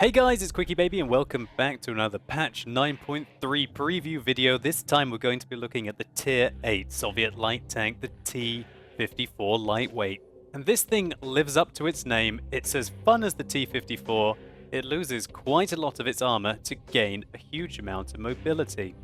Hey guys, it's QuickyBaby and welcome back to another patch 9.3 preview video. This time we're going to be looking at the Tier 8 Soviet light tank, the T-54 lightweight. And this thing lives up to its name. It's as fun as the T-54. It loses quite a lot of its armor to gain a huge amount of mobility.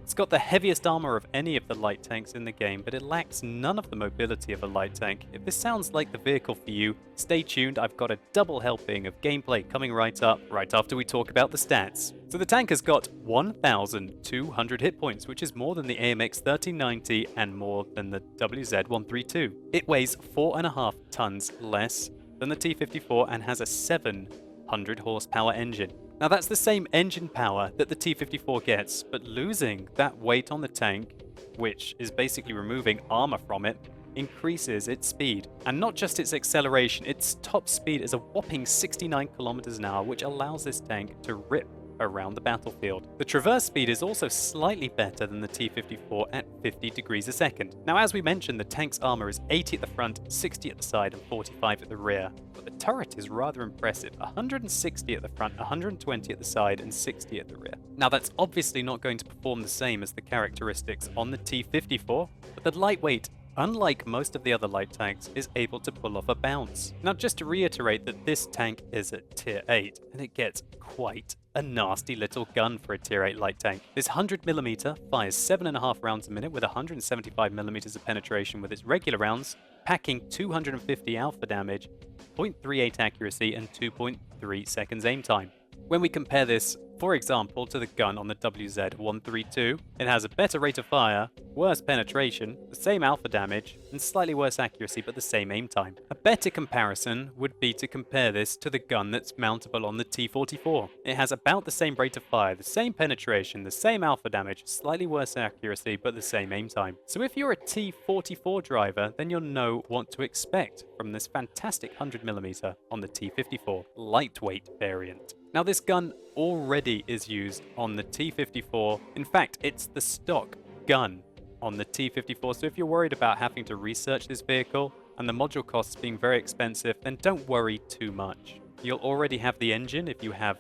It's got the heaviest armor of any of the light tanks in the game, but it lacks none of the mobility of a light tank. If this sounds like the vehicle for you, stay tuned. I've got a double helping of gameplay coming right up, right after we talk about the stats. So the tank has got 1,200 hit points, which is more than the AMX 1390 and more than the WZ-132. It weighs 4.5 tons less than the T-54 and has a 700 horsepower engine. Now that's the same engine power that the T-54 gets, but losing that weight on the tank, which is basically removing armor from it, increases its speed. And not just its acceleration, its top speed is a whopping 69 kilometers an hour, which allows this tank to rip around the battlefield. The traverse speed is also slightly better than the T-54 at 50 degrees a second. Now, as we mentioned, the tank's armor is 80 at the front, 60 at the side, and 45 at the rear. But the turret is rather impressive, 160 at the front, 120 at the side, and 60 at the rear. Now, that's obviously not going to perform the same as the characteristics on the T-54, but the lightweight, unlike most of the other light tanks, is able to pull off a bounce. Now, just to reiterate that this tank is at Tier 8, and it gets quite a nasty little gun for a Tier 8 light tank. This 100mm fires 7.5 rounds a minute with 175mm of penetration with its regular rounds, packing 250 alpha damage, 0.38 accuracy, and 2.3 seconds aim time. When we compare this, for example, to the gun on the WZ-132, it has a better rate of fire, worse penetration, the same alpha damage, and slightly worse accuracy but the same aim time. A better comparison would be to compare this to the gun that's mountable on the T-44. It has about the same rate of fire, the same penetration, the same alpha damage, slightly worse accuracy but the same aim time. So if you're a T-44 driver, then you'll know what to expect from this fantastic 100mm on the T-54 lightweight variant. Now this gun already is used on the T-54. In fact, it's the stock gun on the T-54, so if you're worried about having to research this vehicle and the module costs being very expensive, then don't worry too much. You'll already have the engine if you have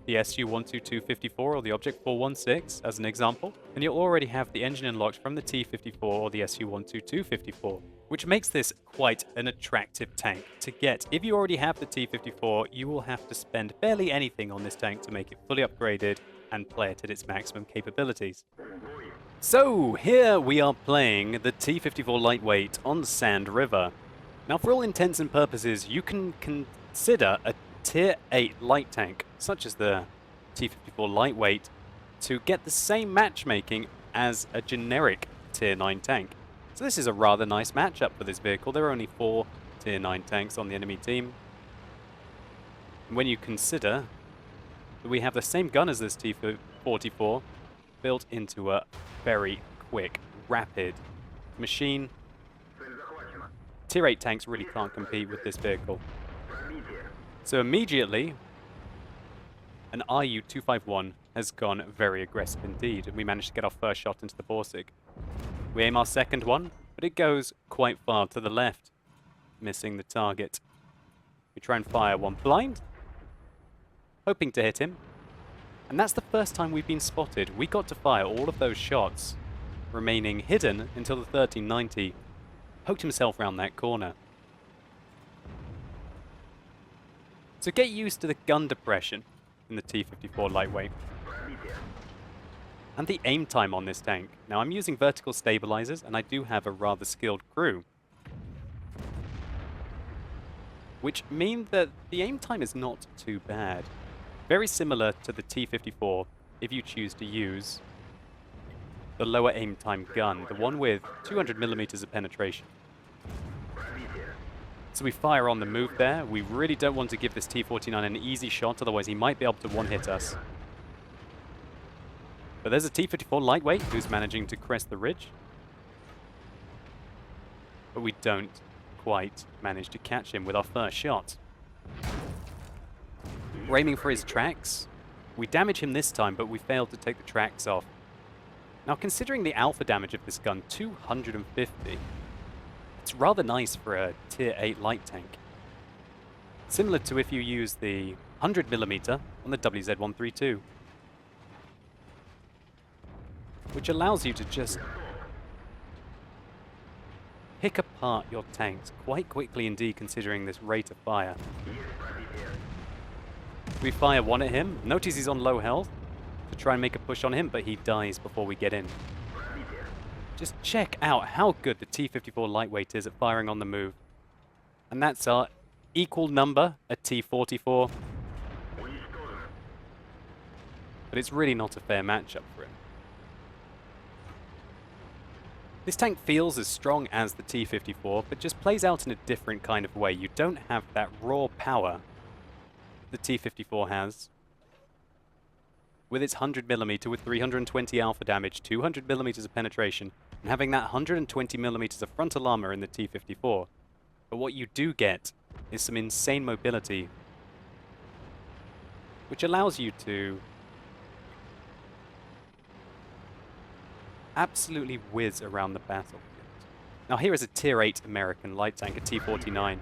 the SU-122-54 or the Object 416 as an example, and you'll already have the engine unlocked from the T-54 or the SU-122-54, which makes this quite an attractive tank to get. If you already have the T-54, you will have to spend barely anything on this tank to make it fully upgraded and play it at its maximum capabilities. So here we are playing the T-54 lightweight on Sand River. Now for all intents and purposes, you can consider a Tier 8 light tank, such as the T-54 lightweight, to get the same matchmaking as a generic Tier 9 tank. So this is a rather nice matchup for this vehicle. There are only 4 Tier 9 tanks on the enemy team. And when you consider that we have the same gun as this T-44, built into a very quick, rapid machine, Tier 8 tanks really can't compete with this vehicle. So immediately, an RU-251 has gone very aggressive indeed, and we managed to get our first shot into the Borsig. We aim our second one, but it goes quite far to the left, missing the target. We try and fire one blind, hoping to hit him, and that's the first time we've been spotted. We got to fire all of those shots, remaining hidden until the 1390 poked himself round that corner. So get used to the gun depression in the T-54 lightweight and the aim time on this tank. Now I'm using vertical stabilizers and I do have a rather skilled crew, which mean that the aim time is not too bad. Very similar to the T-54 if you choose to use the lower aim time gun, the one with 200mm of penetration. So we fire on the move there. We really don't want to give this T-49 an easy shot, otherwise he might be able to one-hit us. But there's a T-54 lightweight who's managing to crest the ridge. But we don't quite manage to catch him with our first shot. We're aiming for his tracks. We damage him this time, but we failed to take the tracks off. Now considering the alpha damage of this gun, 250, it's rather nice for a Tier 8 light tank. Similar to if you use the 100mm on the WZ-132, which allows you to just pick apart your tanks quite quickly indeed, considering this rate of fire. We fire one at him. Notice he's on low health to try and make a push on him, but he dies before we get in. Just check out how good the T-54 lightweight is at firing on the move. And that's our equal number at T-44. But it's really not a fair matchup for him. This tank feels as strong as the T-54, but just plays out in a different kind of way. You don't have that raw power the T-54 has, with its 100mm with 320 alpha damage, 200mm of penetration, and having that 120mm of frontal armor in the T-54. But what you do get is some insane mobility, which allows you to absolutely whiz around the battlefield. Now here is a Tier 8 American light tank, a T-49.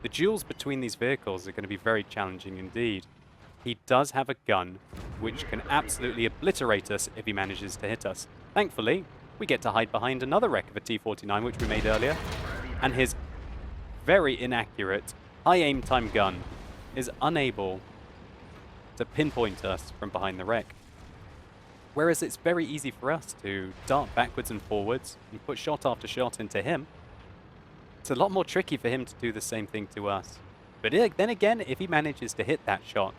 The duels between these vehicles are going to be very challenging indeed. He does have a gun, which can absolutely obliterate us if he manages to hit us. Thankfully, we get to hide behind another wreck of a T-49, which we made earlier, and his very inaccurate high aim time gun is unable to pinpoint us from behind the wreck. Whereas it's very easy for us to dart backwards and forwards and put shot after shot into him. It's a lot more tricky for him to do the same thing to us. But then again, if he manages to hit that shot,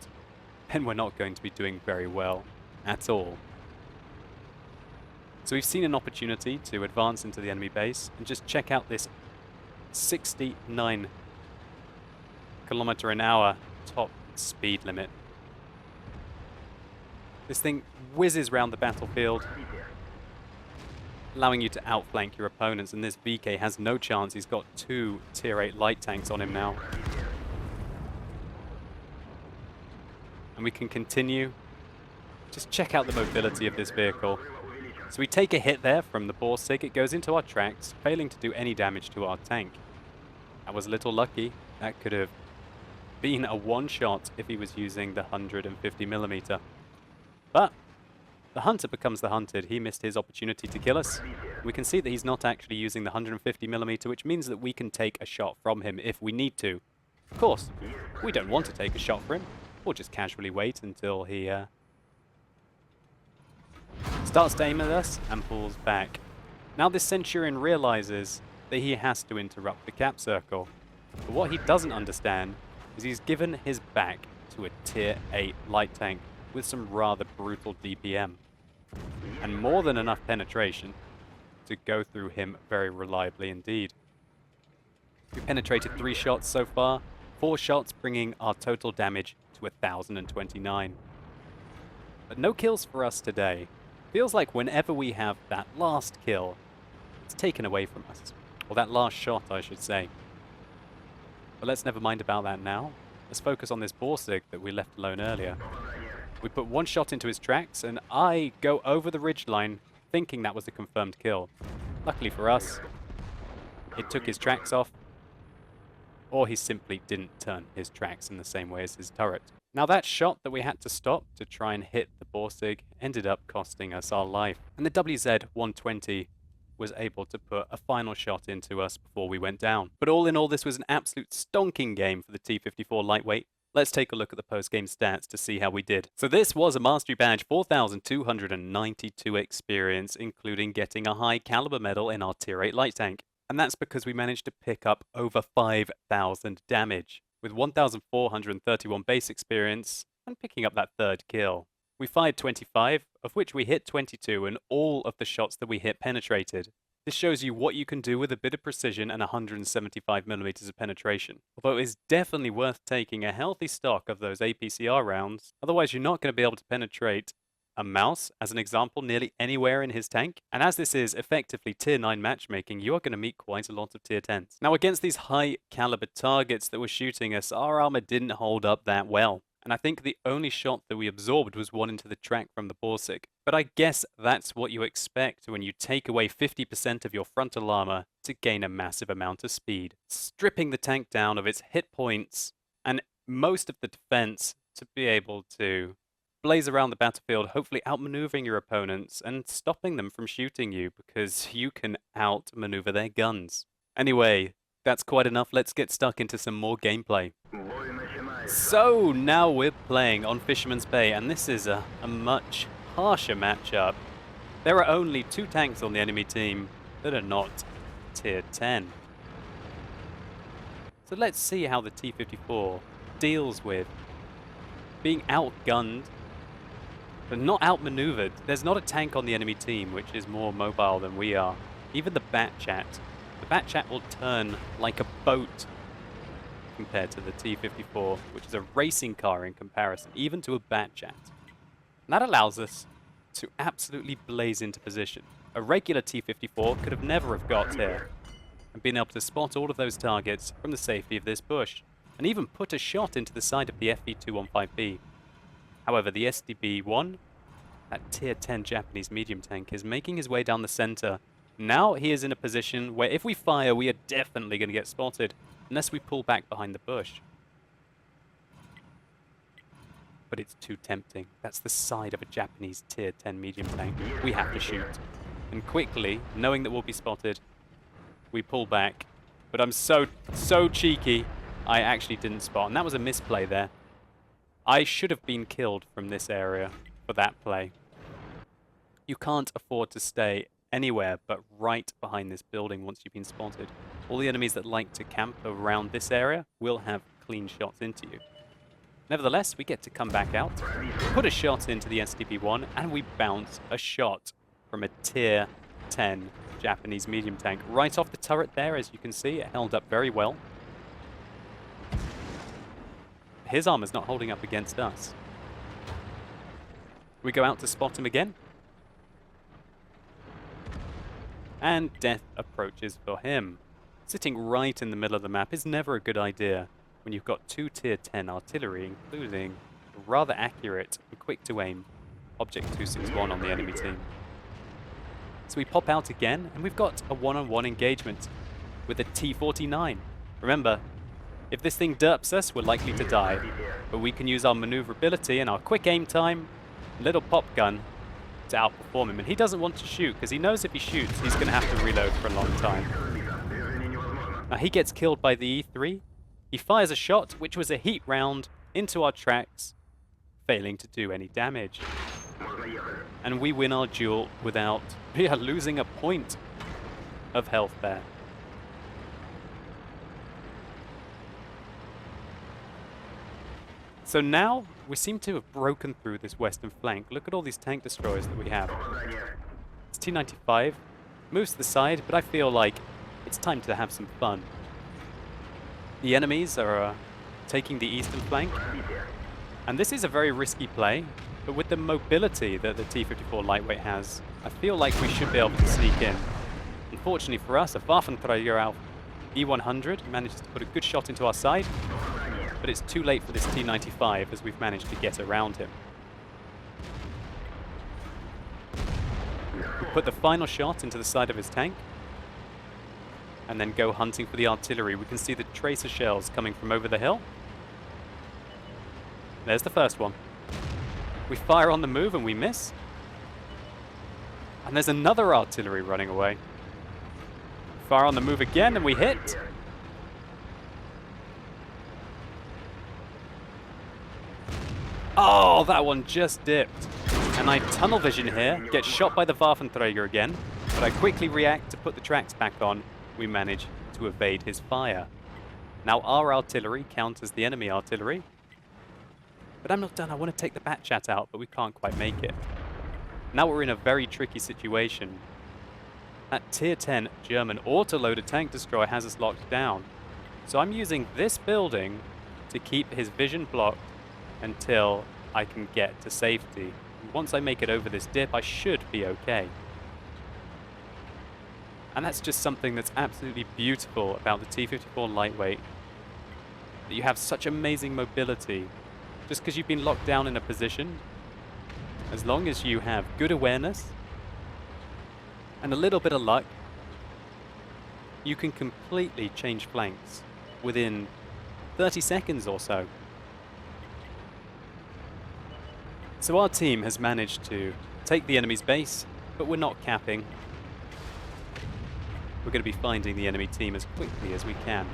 then we're not going to be doing very well at all. So we've seen an opportunity to advance into the enemy base and just check out this 69 km/h top speed limit. This thing whizzes around the battlefield, allowing you to outflank your opponents, and this VK has no chance. He's got 2 Tier 8 light tanks on him now. And we can continue. Just check out the mobility of this vehicle. So we take a hit there from the Borsig. It goes into our tracks, failing to do any damage to our tank. That was a little lucky. That could have been a one-shot if he was using the 150mm. But the hunter becomes the hunted. He missed his opportunity to kill us. We can see that he's not actually using the 150mm, which means that we can take a shot from him if we need to. Of course, we don't want to take a shot for him. We'll just casually wait until he starts to aim at us and pulls back. Now this Centurion realizes that he has to interrupt the cap circle. But what he doesn't understand is he's given his back to a Tier 8 light tank with some rather brutal DPM, and more than enough penetration to go through him very reliably indeed. We've penetrated 3 shots so far, 4 shots bringing our total damage to 1,029. But no kills for us today. Feels like whenever we have that last kill, it's taken away from us. Or that last shot, I should say. But let's never mind about that now. Let's focus on this Borsig that we left alone earlier. We put 1 shot into his tracks, and I go over the ridgeline thinking that was a confirmed kill. Luckily for us, it took his tracks off, or he simply didn't turn his tracks in the same way as his turret. Now that shot that we had to stop to try and hit the Borsig ended up costing us our life. And the WZ-120 was able to put a final shot into us before we went down. But all in all, this was an absolute stonking game for the T-54 lightweight. Let's take a look at the post-game stats to see how we did. So this was a Mastery Badge 4,292 experience, including getting a high caliber medal in our Tier 8 light tank. And that's because we managed to pick up over 5,000 damage, with 1,431 base experience and picking up that 3rd kill. We fired 25, of which we hit 22, and all of the shots that we hit penetrated. This shows you what you can do with a bit of precision and 175mm of penetration. Although it is definitely worth taking a healthy stock of those APCR rounds, otherwise you're not going to be able to penetrate a mouse, as an example, nearly anywhere in his tank. And as this is effectively Tier 9 matchmaking, you are going to meet quite a lot of Tier 10s. Now against these high caliber targets that were shooting us, our armor didn't hold up that well. And I think the only shot that we absorbed was one into the track from the Borsig. But I guess that's what you expect when you take away 50% of your frontal armor to gain a massive amount of speed. Stripping the tank down of its hit points and most of the defense to be able to blaze around the battlefield, hopefully outmaneuvering your opponents and stopping them from shooting you because you can outmaneuver their guns. Anyway, that's quite enough. Let's get stuck into some more gameplay. So now we're playing on Fisherman's Bay, and this is a much harsher matchup. There are only 2 tanks on the enemy team that are not tier 10. So let's see how the T-54 deals with being outgunned, but not outmaneuvered. There's not a tank on the enemy team which is more mobile than we are. Even the Batchat. The Batchat will turn like a boat compared to the T-54, which is a racing car in comparison, even to a Batchat. And that allows us to absolutely blaze into position. A regular T-54 could have never have got here and been able to spot all of those targets from the safety of this bush, and even put a shot into the side of the FV-215B. However, the SDB-1, that tier 10 Japanese medium tank, is making his way down the center. Now he is in a position where if we fire, we are definitely going to get spotted, unless we pull back behind the bush. But it's too tempting. That's the side of a Japanese tier 10 medium tank. We have to shoot. And quickly, knowing that we'll be spotted, we pull back. But I'm so cheeky, I actually didn't spot. And that was a misplay there. I should have been killed from this area for that play. You can't afford to stay anywhere but right behind this building once you've been spotted. All the enemies that like to camp around this area will have clean shots into you. Nevertheless, we get to come back out, put a shot into the SDB-1, and we bounce a shot from a tier 10 Japanese medium tank right off the turret there. As you can see, it held up very well. His armor's not holding up against us. We go out to spot him again. And death approaches for him. Sitting right in the middle of the map is never a good idea when you've got 2 tier 10 artillery, including a rather accurate and quick to aim Object 261 on the enemy team. So we pop out again, and we've got a one-on-one engagement with a T-49. Remember, if this thing derps us, we're likely to die, but we can use our maneuverability and our quick aim time, little pop gun, to outperform him. And he doesn't want to shoot, because he knows if he shoots, he's going to have to reload for a long time. Now he gets killed by the E3. He fires a shot, which was a heat round, into our tracks, failing to do any damage. And we win our duel without losing a point of health there. So now, we seem to have broken through this western flank. Look at all these tank destroyers that we have. It's T-95, moves to the side, but I feel like it's time to have some fun. The enemies are taking the eastern flank, and this is a very risky play, but with the mobility that the T-54 lightweight has, I feel like we should be able to sneak in. Unfortunately for us, a Waffenträger E-100 manages to put a good shot into our side, but it's too late for this T-95 as we've managed to get around him. We put the final shot into the side of his tank, and then go hunting for the artillery. We can see the tracer shells coming from over the hill. There's the first one. We fire on the move and we miss. And there's another artillery running away. Fire on the move again and we hit. Oh, that one just dipped. And I tunnel vision here, get shot by the Waffenträger again, but I quickly react to put the tracks back on. We manage to evade his fire. Now our artillery counters the enemy artillery. But I'm not done. I want to take the Batchat out, but we can't quite make it. Now we're in a very tricky situation. That tier 10 German autoloader tank destroyer has us locked down. So I'm using this building to keep his vision blocked until I can get to safety. And once I make it over this dip, I should be okay. And that's just something that's absolutely beautiful about the T-54 lightweight. That you have such amazing mobility. Just because you've been locked down in a position, as long as you have good awareness and a little bit of luck, you can completely change flanks within 30 seconds or so. So our team has managed to take the enemy's base, but we're not capping. We're going to be finding the enemy team as quickly as we can.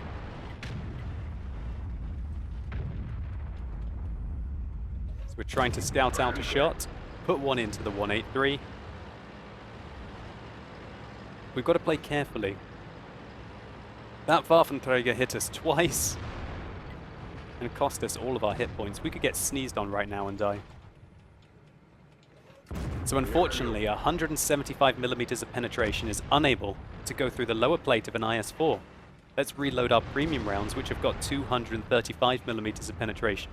So we're trying to scout out a shot, put one into the 183. We've got to play carefully. That Waffenträger hit us twice and cost us all of our hit points. We could get sneezed on right now and die. So unfortunately, 175mm of penetration is unable to go through the lower plate of an IS-4. Let's reload our premium rounds, which have got 235mm of penetration.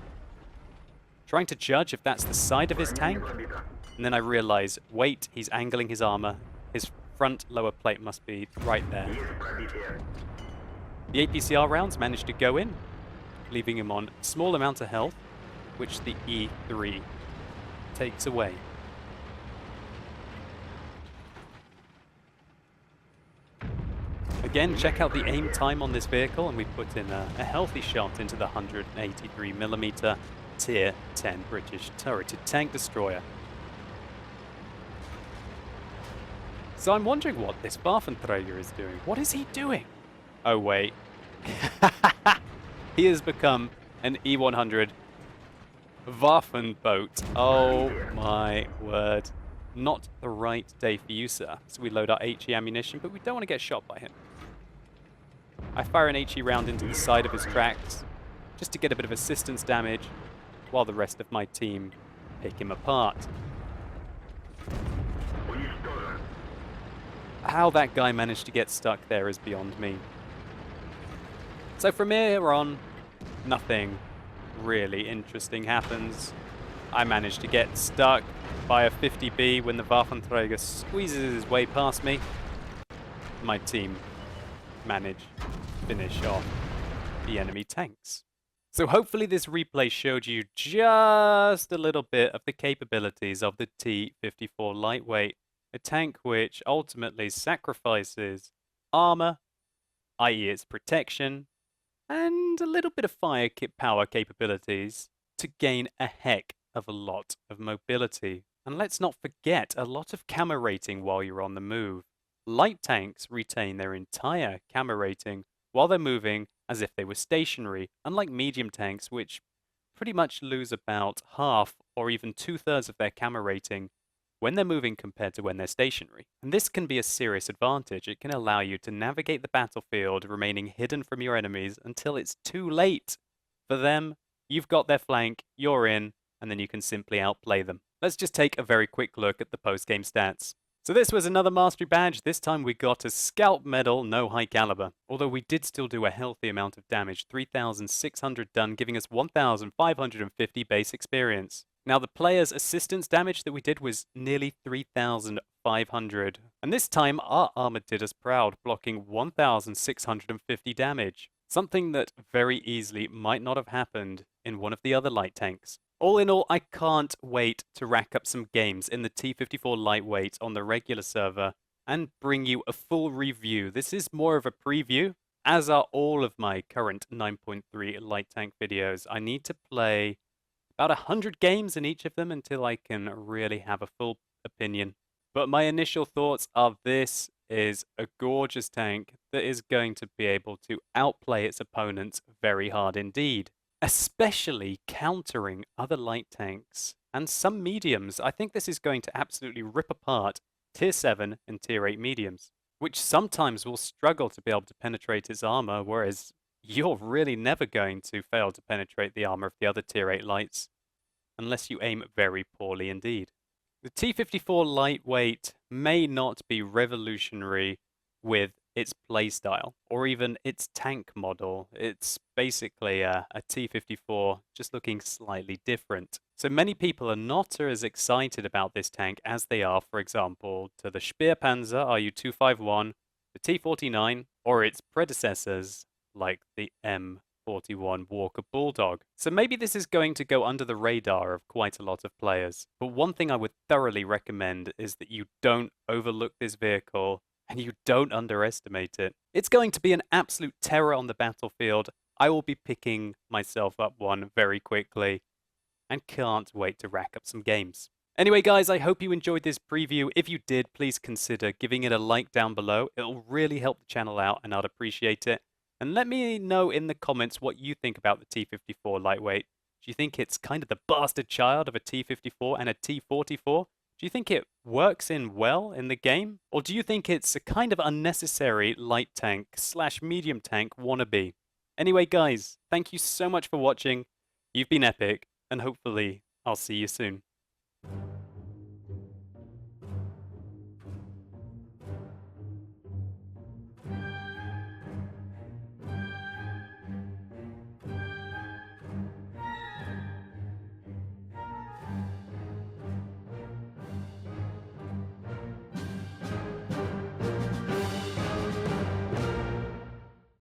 Trying to judge if that's the side of his tank, and then I realize, wait, he's angling his armor. His front lower plate must be right there. The APCR rounds managed to go in, leaving him on a small amount of health, which the E3 takes away. Again, check out the aim time on this vehicle, and we put in a healthy shot into the 183mm Tier 10 British turreted tank destroyer. So I'm wondering what this Waffenträger is doing. What is he doing? Oh wait. He has become an E100 Waffenboat. Oh my word. Not the right day for you, sir. So we load our HE ammunition, but we don't want to get shot by him. I fire an HE round into the side of his tracks, just to get a bit of assistance damage, while the rest of my team pick him apart. How that guy managed to get stuck there is beyond me. So from here on, nothing really interesting happens. I managed to get stuck by a 50B when the Waffenträger squeezes his way past me. My team managed to finish off the enemy tanks. So hopefully this replay showed you just a little bit of the capabilities of the T-54 lightweight, a tank which ultimately sacrifices armor, i.e. its protection, and a little bit of fire power capabilities to gain a heck of a lot of mobility. And let's not forget a lot of camo rating while you're on the move. Light tanks retain their entire camo rating while they're moving as if they were stationary, unlike medium tanks which pretty much lose about half or even 2/3 of their camo rating when they're moving compared to when they're stationary. And this can be a serious advantage. It can allow you to navigate the battlefield remaining hidden from your enemies until it's too late. For them, you've got their flank, you're in, and then you can simply outplay them. Let's just take a very quick look at the post-game stats. So this was another mastery badge. This time we got a scalp medal, no high caliber. Although we did still do a healthy amount of damage, 3,600 done, giving us 1,550 base experience. Now the player's assistance damage that we did was nearly 3,500. And this time our armor did us proud, blocking 1,650 damage. Something that very easily might not have happened in one of the other light tanks. All in all, I can't wait to rack up some games in the T-54 lightweight on the regular server and bring you a full review. This is more of a preview, as are all of my current 9.3 light tank videos. I need to play about 100 games in each of them until I can really have a full opinion. But my initial thoughts are this is a gorgeous tank that is going to be able to outplay its opponents very hard indeed. Especially countering other light tanks and some mediums. I think this is going to absolutely rip apart Tier 7 and Tier 8 mediums, which sometimes will struggle to be able to penetrate its armor, whereas you're really never going to fail to penetrate the armor of the other Tier 8 lights, unless you aim very poorly indeed. The T-54 lightweight may not be revolutionary with its playstyle, or even its tank model. It's basically a T-54 just looking slightly different. So many people are not as excited about this tank as they are, for example, to the Speerpanzer RU-251, the T-49, or its predecessors like the M41 Walker Bulldog. So maybe this is going to go under the radar of quite a lot of players. But one thing I would thoroughly recommend is that you don't overlook this vehicle and you don't underestimate it. It's going to be an absolute terror on the battlefield. I will be picking myself up one very quickly. and can't wait to rack up some games. Anyway, guys, I hope you enjoyed this preview. If you did, please consider giving it a like down below. It'll really help the channel out, and I'd appreciate it. And let me know in the comments what you think about the T-54 lightweight. Do you think it's kind of the bastard child of a T-54 and a T-44? Do you think it works well in the game? Or do you think it's a kind of unnecessary light tank / medium tank wannabe? Anyway, guys, thank you so much for watching. You've been epic, and hopefully I'll see you soon.